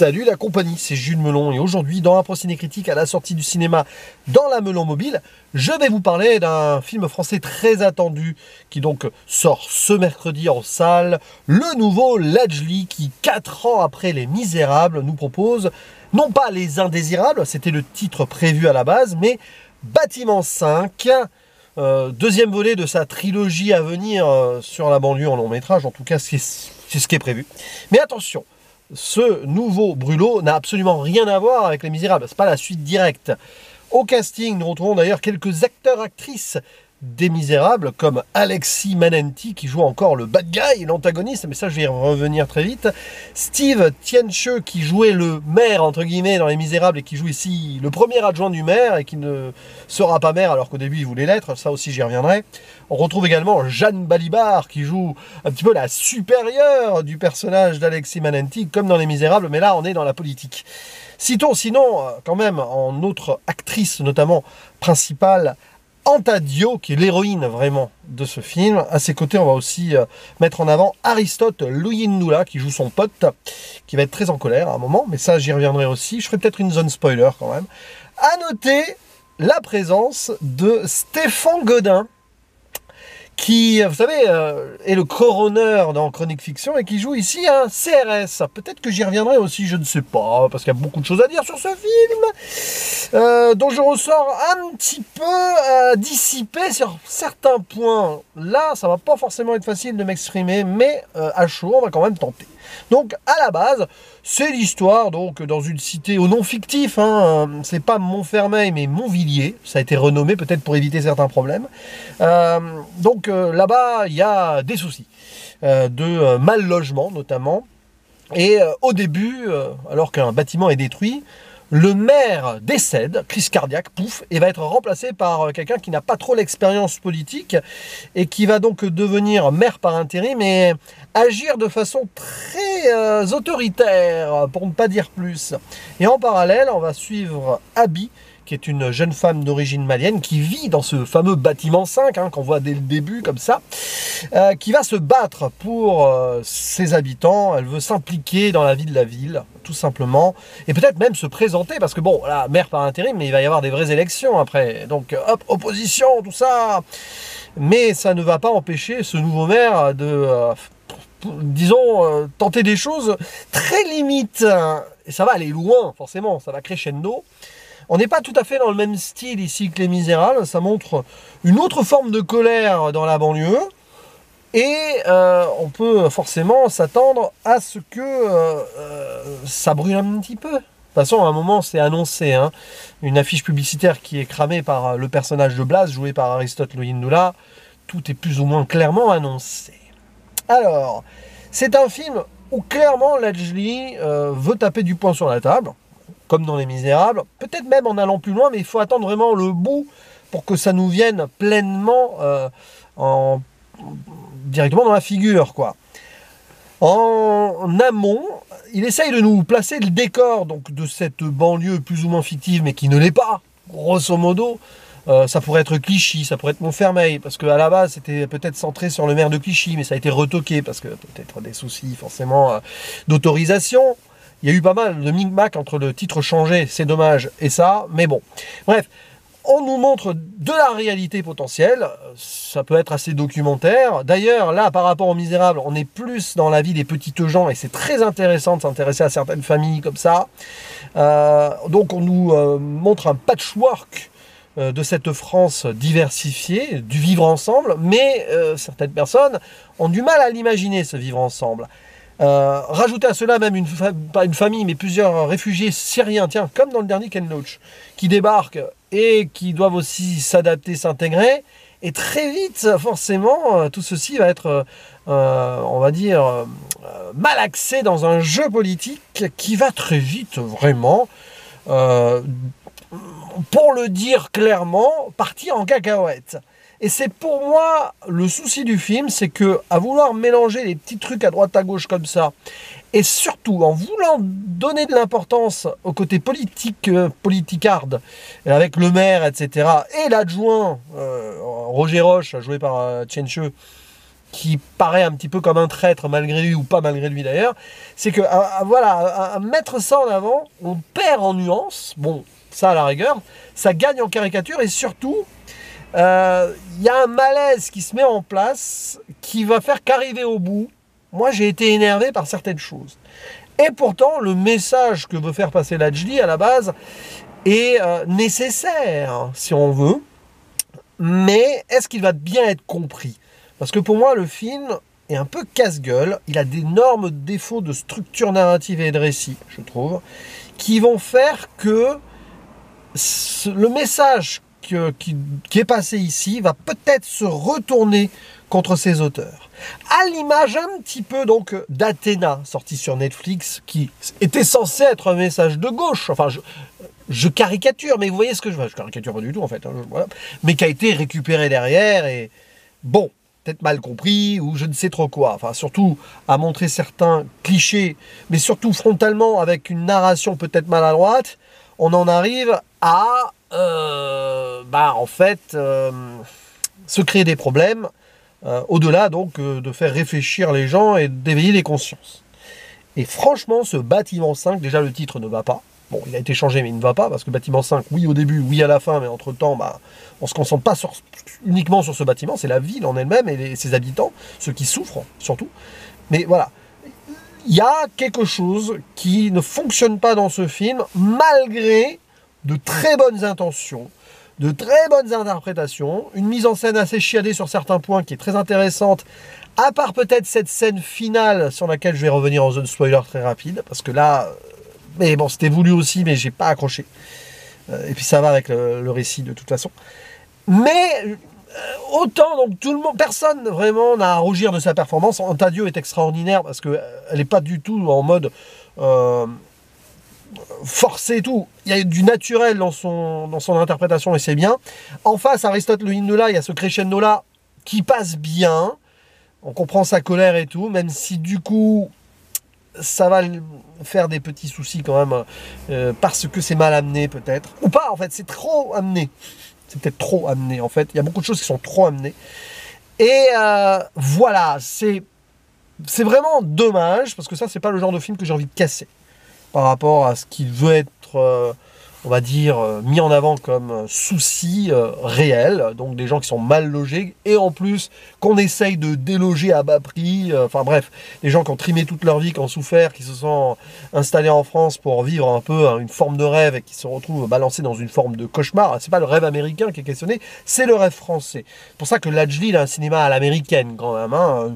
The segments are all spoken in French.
Salut la compagnie, c'est Jules Melon et aujourd'hui dans Impro Ciné Critique à la sortie du cinéma dans la Melon Mobile, je vais vous parler d'un film français très attendu qui donc sort ce mercredi en salle, le nouveau Ladjli qui 4 ans après Les Misérables nous propose non pas Les Indésirables, c'était le titre prévu à la base, mais Bâtiment 5, deuxième volet de sa trilogie à venir sur la banlieue en long métrage, en tout cas c'est ce qui est prévu. Mais attention, ce nouveau brûlot n'a absolument rien à voir avec Les Misérables, c'est pas la suite directe. Au casting, nous retrouvons d'ailleurs quelques acteurs-actrices des Misérables, comme Alexis Manenti, qui joue encore le bad guy, l'antagoniste, mais ça je vais y revenir très vite. Steve Tienche, qui jouait le maire, entre guillemets, dans Les Misérables, et qui joue ici le premier adjoint du maire, et qui ne sera pas maire, alors qu'au début il voulait l'être, ça aussi j'y reviendrai. On retrouve également Jeanne Balibar, qui joue un petit peu la supérieure du personnage d'Alexis Manenti, comme dans Les Misérables, mais là on est dans la politique. Citons sinon, quand même, en autre actrice, notamment principale, Anta Diop, qui est l'héroïne vraiment de ce film. À ses côtés, on va aussi mettre en avant Aristote Luyindula, qui joue son pote, qui va être très en colère à un moment, mais ça j'y reviendrai aussi. Je ferai peut-être une zone spoiler quand même. À noter la présence de Stéphane Godin, qui, vous savez, est le coroner dans Chronique Fiction et qui joue ici un CRS. Peut-être que j'y reviendrai aussi, je ne sais pas, parce qu'il y a beaucoup de choses à dire sur ce film, dont je ressors un petit peu dissipé sur certains points. Là, ça va pas forcément être facile de m'exprimer, mais à chaud, on va quand même tenter. Donc, à la base, c'est l'histoire, donc, dans une cité au nom fictif, hein, c'est pas Montfermeil, mais Montvilliers, ça a été renommé peut-être pour éviter certains problèmes. Donc, là-bas, il y a des soucis de mal logement, notamment. Et au début, alors qu'un bâtiment est détruit, le maire décède, crise cardiaque, pouf, et va être remplacé par quelqu'un qui n'a pas trop l'expérience politique et qui va donc devenir maire par intérim, mais agir de façon très autoritaire, pour ne pas dire plus. Et en parallèle, on va suivre Abby, qui est une jeune femme d'origine malienne, qui vit dans ce fameux bâtiment 5, hein, qu'on voit dès le début, comme ça, qui va se battre pour ses habitants. Elle veut s'impliquer dans la vie de la ville, tout simplement, et peut-être même se présenter, parce que bon, là, maire par intérim, mais il va y avoir des vraies élections après, donc hop, opposition, tout ça, mais ça ne va pas empêcher ce nouveau maire de, disons, tenter des choses très limites, et ça va aller loin, forcément, ça va crescendo. On n'est pas tout à fait dans le même style ici que Les Misérables, ça montre une autre forme de colère dans la banlieue, et on peut forcément s'attendre à ce que ça brûle un petit peu. De toute façon, à un moment, c'est annoncé, hein, une affiche publicitaire qui est cramée par le personnage de Blas, joué par Aristote Luyindula, tout est plus ou moins clairement annoncé. Alors, c'est un film où clairement Ladjli veut taper du poing sur la table, comme dans Les Misérables, peut-être même en allant plus loin, mais il faut attendre vraiment le bout pour que ça nous vienne pleinement directement dans la figure, quoi. En amont, il essaye de nous placer le décor donc, de cette banlieue plus ou moins fictive, mais qui ne l'est pas, grosso modo. Ça pourrait être Clichy, ça pourrait être Montfermeil, parce qu'à la base, c'était peut-être centré sur le maire de Clichy, mais ça a été retoqué, parce que peut-être des soucis, forcément, d'autorisation. Il y a eu pas mal de micmac entre le titre changé, c'est dommage, et ça, mais bon. Bref, on nous montre de la réalité potentielle, ça peut être assez documentaire. D'ailleurs, là, par rapport aux Misérables, on est plus dans la vie des petites gens, et c'est très intéressant de s'intéresser à certaines familles comme ça. Donc on nous montre un patchwork de cette France diversifiée, du vivre ensemble, mais certaines personnes ont du mal à l'imaginer, ce vivre ensemble. Rajouter à cela même pas une famille, mais plusieurs réfugiés syriens, tiens, comme dans le dernier Ken Loach, qui débarquent et qui doivent aussi s'adapter, s'intégrer, et très vite, forcément, tout ceci va être, on va dire, mal axé dans un jeu politique qui va très vite, vraiment, pour le dire clairement, partir en cacahuète. Et c'est pour moi le souci du film, c'est que à vouloir mélanger les petits trucs à droite à gauche comme ça, et surtout en voulant donner de l'importance au côté politique, politicarde, avec le maire, etc., et l'adjoint, Roger Roche, joué par Tienche, qui paraît un petit peu comme un traître malgré lui ou pas malgré lui d'ailleurs, c'est que voilà, à mettre ça en avant, on perd en nuances, bon, ça à la rigueur, ça gagne en caricature et surtout, il y a un malaise qui se met en place qui va faire qu'arriver au bout, moi j'ai été énervé par certaines choses. Et pourtant, le message que veut faire passer Lajli à la base est nécessaire, si on veut, mais est-ce qu'il va bien être compris? Parce que pour moi, le film est un peu casse-gueule. Il a d'énormes défauts de structure narrative et de récit, je trouve, qui vont faire que le message qui est passé ici va peut-être se retourner contre ses auteurs. À l'image un petit peu donc d'Athéna, sorti sur Netflix, qui était censé être un message de gauche. Enfin, je caricature, mais vous voyez ce que je veux. Je caricature pas du tout en fait. Hein, voilà. Mais qui a été récupéré derrière et bon, peut-être mal compris ou je ne sais trop quoi. Enfin, surtout à montrer certains clichés, mais surtout frontalement avec une narration peut-être maladroite, on en arrive à en fait se créer des problèmes. Au-delà donc de faire réfléchir les gens et d'éveiller les consciences. Et franchement, ce bâtiment 5, déjà le titre ne va pas. Bon, il a été changé, mais il ne va pas, parce que bâtiment 5, oui au début, oui à la fin, mais entre-temps, on ne se concentre pas uniquement sur ce bâtiment, c'est la ville en elle-même et ses habitants, ceux qui souffrent surtout. Mais voilà, il y a quelque chose qui ne fonctionne pas dans ce film, malgré de très bonnes intentions, de très bonnes interprétations, une mise en scène assez chiadée sur certains points qui est très intéressante, à part peut-être cette scène finale sur laquelle je vais revenir en zone spoiler très rapide, parce que là, mais bon, c'était voulu aussi, mais j'ai pas accroché. Et puis ça va avec le récit de toute façon. Mais autant, donc tout le monde, personne vraiment n'a à rougir de sa performance. Antadio est extraordinaire parce qu'elle n'est pas du tout en mode forcé et tout. Il y a du naturel dans son interprétation et c'est bien. En face, Aristote le hymne là, il y a ce crescendo là qui passe bien. On comprend sa colère et tout, même si du coup ça va faire des petits soucis quand même parce que c'est mal amené peut-être. Ou pas en fait, c'est trop amené. C'est peut-être trop amené en fait. Il y a beaucoup de choses qui sont trop amenées. Et voilà, c'est vraiment dommage parce que ça, c'est pas le genre de film que j'ai envie de casser par rapport à ce qu'il veut être, on va dire, mis en avant comme souci réel. Donc des gens qui sont mal logés et en plus qu'on essaye de déloger à bas prix. Enfin bref, des gens qui ont trimé toute leur vie, qui ont souffert, qui se sont installés en France pour vivre un peu une forme de rêve et qui se retrouvent balancés dans une forme de cauchemar. C'est pas le rêve américain qui est questionné, c'est le rêve français. C'est pour ça que Lajli, il a un cinéma à l'américaine quand même, hein,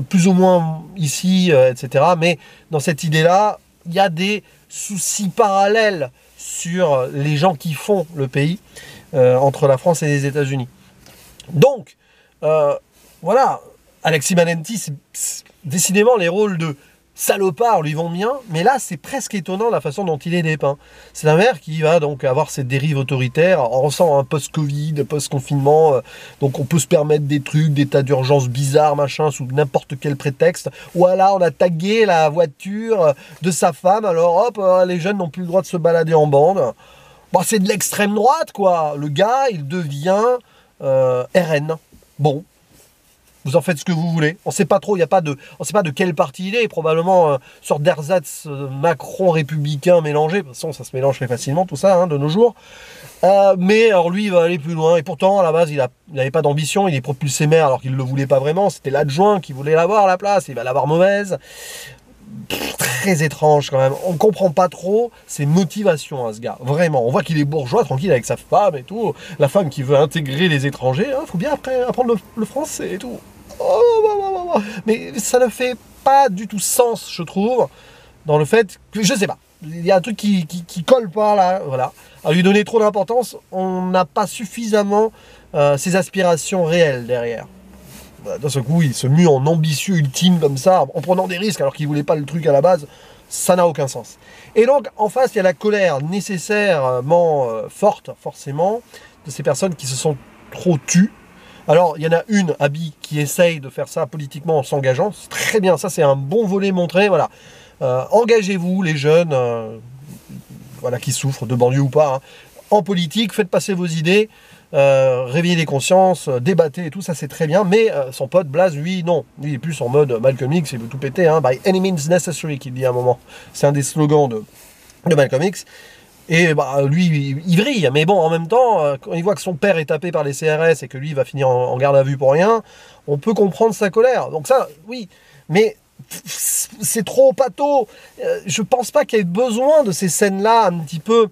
plus ou moins ici, etc. Mais dans cette idée-là, il y a des soucis parallèles sur les gens qui font le pays entre la France et les États-Unis. Donc, voilà, Alexis Manenti, décidément les rôles de salopard lui vont bien, mais là c'est presque étonnant la façon dont il est dépeint. C'est un maire qui va donc avoir cette dérive autoritaire, on ressent un post-Covid, post-confinement, donc on peut se permettre des trucs, des tas d'urgences bizarres, machin, sous n'importe quel prétexte. Voilà, on a tagué la voiture de sa femme, alors hop, les jeunes n'ont plus le droit de se balader en bande. Bon, c'est de l'extrême droite, quoi. Le gars, il devient RN. Bon. Vous en faites ce que vous voulez. On ne sait pas trop, on ne sait pas de quel parti il est. Probablement une sorte d'ersatz Macron républicain mélangé. De toute façon, ça se mélange très facilement, tout ça, hein, de nos jours. Mais alors lui, il va aller plus loin. Et pourtant, à la base, il n'avait pas d'ambition. Il est propulsé maire alors qu'il ne le voulait pas vraiment. C'était l'adjoint qui voulait l'avoir à la place. Il va l'avoir mauvaise. Très étrange quand même. On ne comprend pas trop ses motivations à ce gars. Vraiment. On voit qu'il est bourgeois, tranquille avec sa femme et tout. La femme qui veut intégrer les étrangers. Il faut bien après apprendre le français et tout. Mais ça ne fait pas du tout sens, je trouve, dans le fait que, je sais pas, il y a un truc qui colle pas là, voilà. À lui donner trop d'importance, on n'a pas suffisamment ses aspirations réelles derrière. D'un seul coup, il se mue en ambitieux ultime comme ça, en prenant des risques alors qu'il voulait pas le truc à la base, ça n'a aucun sens. Et donc, en face, il y a la colère nécessairement forte, forcément, de ces personnes qui se sont trop tues. Alors, il y en a une, Abby, qui essaye de faire ça politiquement en s'engageant. C'est très bien, ça c'est un bon volet montré. Voilà. Engagez-vous, les jeunes voilà, qui souffrent, de banlieue ou pas, hein, en politique, faites passer vos idées. réveiller les consciences, débattre et tout, ça c'est très bien, mais son pote Blaze, lui, non. Lui, il est plus en mode Malcolm X, il veut tout péter, hein, by any means necessary, qu'il dit à un moment. C'est un des slogans de Malcolm X. Et bah, lui, il vrille, mais bon, en même temps, quand il voit que son père est tapé par les CRS et que lui, il va finir en garde à vue pour rien, on peut comprendre sa colère. Donc ça, oui, mais c'est trop pâteau. Je pense pas qu'il y ait besoin de ces scènes-là, un petit peu...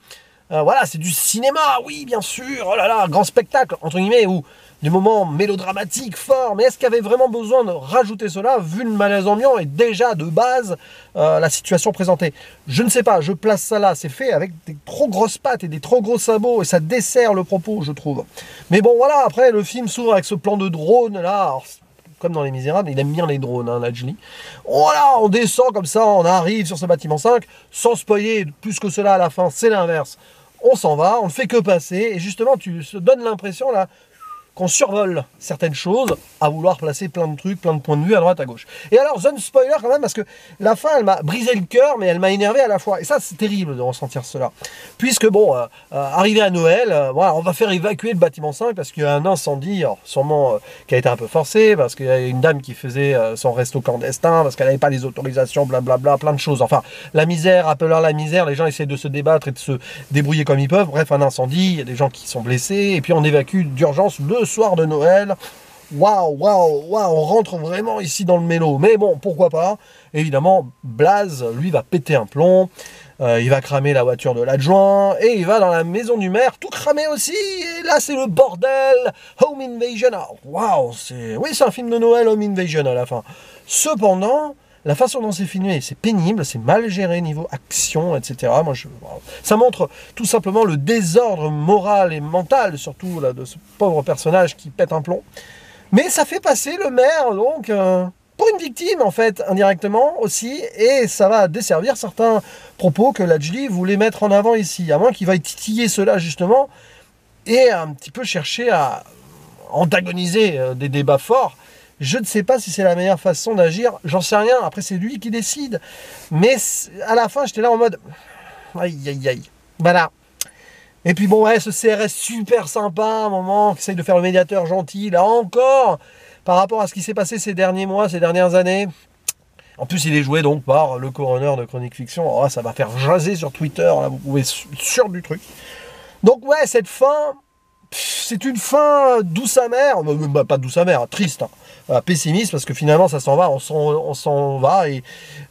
voilà, c'est du cinéma, oui, bien sûr, oh là là, grand spectacle, entre guillemets, ou des moments mélodramatiques forts, mais est-ce qu'il y avait vraiment besoin de rajouter cela, vu le malaise ambiant et déjà, de base, la situation présentée? Je ne sais pas, je place ça là, c'est fait avec des trop grosses pattes et des trop gros sabots, et ça dessert le propos, je trouve. Mais bon, voilà, après, le film s'ouvre avec ce plan de drone, là, alors, comme dans Les Misérables, il aime bien les drones, hein, la Julie. Voilà, on descend comme ça, on arrive sur ce bâtiment 5, sans spoiler plus que cela à la fin, c'est l'inverse. On s'en va, on ne fait que passer, et justement, tu te donnes l'impression, là, qu'on survole certaines choses, à vouloir placer plein de trucs, plein de points de vue à droite, à gauche. Et alors, zone spoiler quand même, parce que la fin, elle m'a brisé le cœur, mais elle m'a énervé à la fois. Et ça, c'est terrible de ressentir cela. Puisque, bon, arrivé à Noël, voilà, on va faire évacuer le bâtiment 5, parce qu'il y a un incendie, alors, sûrement qui a été un peu forcé, parce qu'il y a une dame qui faisait son resto clandestin, parce qu'elle n'avait pas les autorisations, blablabla, plein de choses. Enfin, la misère, appelons la misère, les gens essaient de se débattre et de se débrouiller comme ils peuvent. Bref, un incendie, il y a des gens qui sont blessés, et puis on évacue d'urgence le soir de Noël. Waouh, waouh, waouh, on rentre vraiment ici dans le mélo. Mais bon, pourquoi pas. Évidemment, Blaze, lui, va péter un plomb. Il va cramer la voiture de l'adjoint. Et il va dans la maison du maire, tout cramer aussi. Et là, c'est le bordel. Home Invasion. Waouh, oui, c'est un film de Noël, Home Invasion à la fin. Cependant, la façon dont c'est filmé, c'est pénible, c'est mal géré niveau action, etc. Ça montre tout simplement le désordre moral et mental, surtout là, de ce pauvre personnage qui pète un plomb. Mais ça fait passer le maire, donc, pour une victime, en fait, indirectement aussi, et ça va desservir certains propos que Lajli voulait mettre en avant ici, à moins qu'il veuille titiller cela, justement, et un petit peu chercher à antagoniser des débats forts. Je ne sais pas si c'est la meilleure façon d'agir, j'en sais rien, après c'est lui qui décide. Mais à la fin, j'étais là en mode... Aïe, aïe, aïe. Voilà. Et puis bon, ouais, ce CRS super sympa, à un moment, qui essaye de faire le médiateur gentil, là encore, par rapport à ce qui s'est passé ces derniers mois, ces dernières années. En plus, il est joué donc par le coroner de Chronique Fiction. Oh, ça va faire jaser sur Twitter, là, vous pouvez être sûr du truc. Donc ouais, cette fin... C'est une fin douce amère, bah, pas douce amère, triste, hein. Pessimiste, parce que finalement ça s'en va, on s'en va, et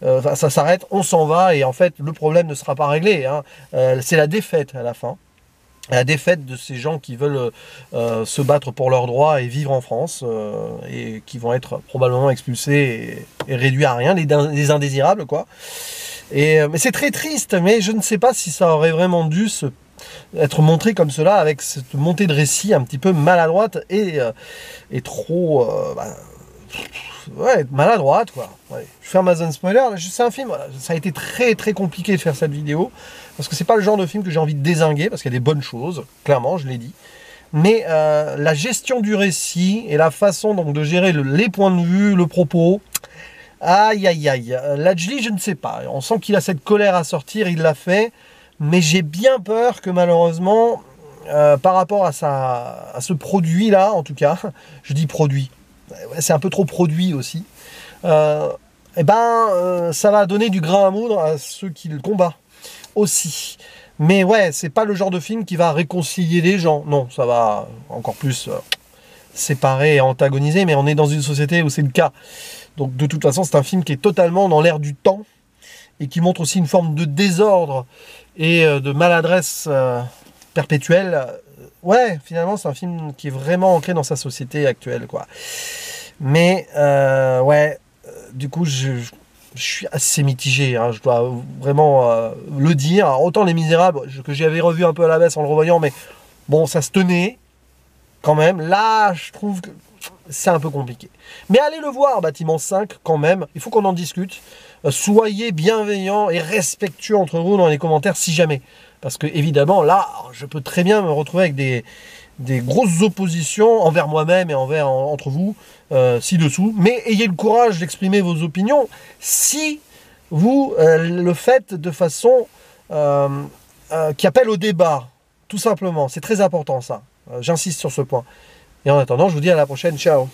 ça s'arrête, on s'en va, et en fait le problème ne sera pas réglé, hein. C'est la défaite à la fin, la défaite de ces gens qui veulent se battre pour leurs droits et vivre en France, et qui vont être probablement expulsés et réduits à rien, les indésirables, quoi. Mais c'est très triste, mais je ne sais pas si ça aurait vraiment dû être montré comme cela, avec cette montée de récit un petit peu maladroite et trop ouais, maladroite, quoi. Ouais. Je ferme ma zone spoiler. C'est un film, ça a été très très compliqué de faire cette vidéo, parce que c'est pas le genre de film que j'ai envie de dézinguer, parce qu'il y a des bonnes choses, clairement, je l'ai dit. Mais la gestion du récit et la façon donc de gérer les points de vue, le propos, aïe aïe aïe. Lajli, je ne sais pas. On sent qu'il a cette colère à sortir, il l'a fait. Mais j'ai bien peur que malheureusement, par rapport à ce produit-là, en tout cas, je dis produit, c'est un peu trop produit aussi, ça va donner du grain à moudre à ceux qui le combattent aussi. Mais ouais, c'est pas le genre de film qui va réconcilier les gens. Non, ça va encore plus séparer et antagoniser, mais on est dans une société où c'est le cas. Donc de toute façon, c'est un film qui est totalement dans l'air du temps, et qui montre aussi une forme de désordre et de maladresse perpétuelle. Ouais, finalement, c'est un film qui est vraiment ancré dans sa société actuelle, quoi. Mais, ouais, du coup, je suis assez mitigé, hein, je dois vraiment le dire. Alors, autant Les Misérables, que j'avais revu un peu à la baisse en le revoyant, mais bon, ça se tenait quand même. Là, je trouve que c'est un peu compliqué. Mais allez le voir, Bâtiment 5, quand même. Il faut qu'on en discute. Soyez bienveillants et respectueux entre vous dans les commentaires si jamais. Parce que évidemment, là, je peux très bien me retrouver avec des grosses oppositions envers moi-même et entre vous, ci-dessous. Mais ayez le courage d'exprimer vos opinions si vous le faites de façon qui appelle au débat. Tout simplement. C'est très important, ça. J'insiste sur ce point. Et en attendant, je vous dis à la prochaine. Ciao.